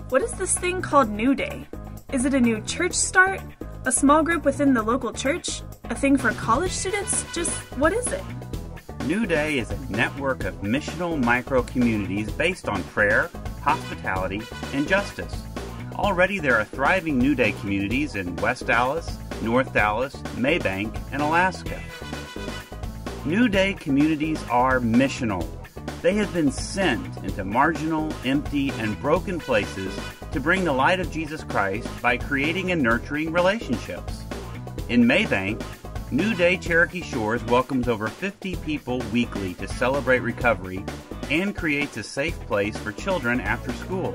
What is this thing called New Day? Is it a new church start? A small group within the local church? A thing for college students? Just what is it? New Day is a network of missional micro-communities based on prayer, hospitality, and justice. Already there are thriving New Day communities in West Dallas, North Dallas, Maybank, and Alaska. New Day communities are missional. They have been sent into marginal, empty, and broken places to bring the light of Jesus Christ by creating and nurturing relationships. In Maybank, New Day Cherokee Shores welcomes over 50 people weekly to celebrate recovery and creates a safe place for children after school.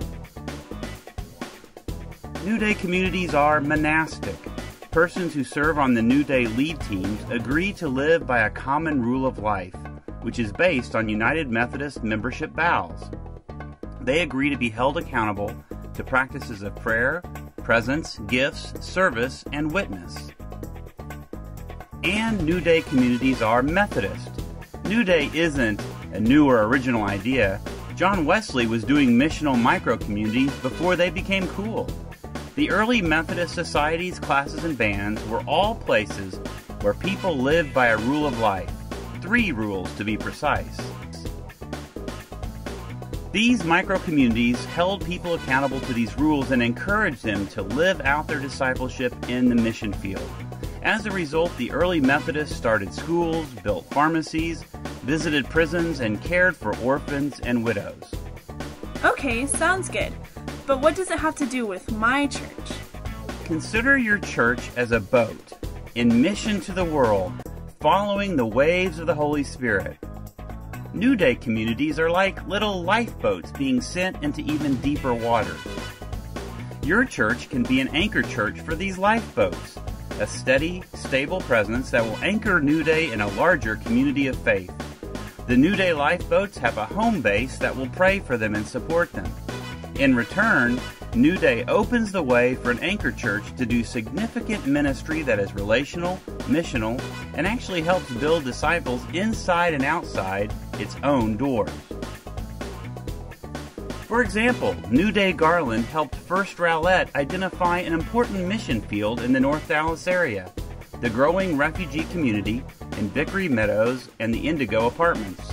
New Day communities are monastic. Persons who serve on the New Day lead teams agree to live by a common rule of life, which is based on United Methodist membership vows. They agree to be held accountable to practices of prayer, presence, gifts, service, and witness. And New Day communities are Methodist. New Day isn't a new or original idea. John Wesley was doing missional micro-communities before they became cool. The early Methodist societies, classes, and bands were all places where people lived by a rule of life. 3 rules to be precise. These micro-communities held people accountable to these rules and encouraged them to live out their discipleship in the mission field. As a result, the early Methodists started schools, built pharmacies, visited prisons, and cared for orphans and widows. Okay, sounds good. But what does it have to do with my church? Consider your church as a boat in mission to the world, following the waves of the Holy Spirit. New Day communities are like little lifeboats being sent into even deeper waters. Your church can be an anchor church for these lifeboats, a steady, stable presence that will anchor New Day in a larger community of faith. The New Day lifeboats have a home base that will pray for them and support them. In return, New Day opens the way for an anchor church to do significant ministry that is relational, missional, and actually helps build disciples inside and outside its own doors. For example, New Day Garland helped First Rowlett identify an important mission field in the North Dallas area, the growing refugee community in Vickery Meadows and the Indigo Apartments.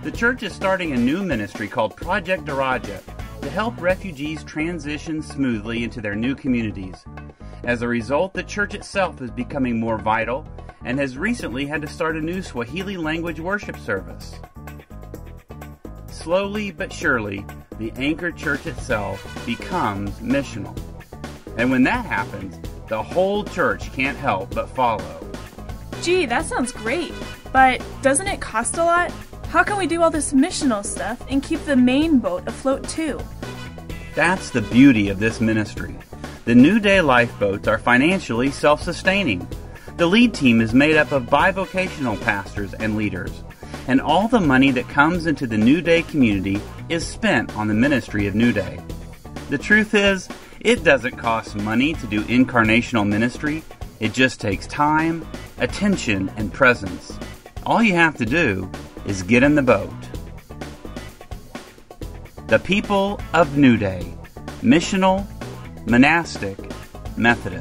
The church is starting a new ministry called Project Daraja to help refugees transition smoothly into their new communities. As a result, the church itself is becoming more vital and has recently had to start a new Swahili language worship service. Slowly but surely, the anchor church itself becomes missional. And when that happens, the whole church can't help but follow. Gee, that sounds great. But doesn't it cost a lot? How can we do all this missional stuff and keep the main boat afloat too? That's the beauty of this ministry. The New Day lifeboats are financially self-sustaining. The lead team is made up of bivocational pastors and leaders, and all the money that comes into the New Day community is spent on the ministry of New Day. The truth is, it doesn't cost money to do incarnational ministry. It just takes time, attention, and presence. All you have to do is get in the boat. The people of New Day, missional, monastic, Methodist.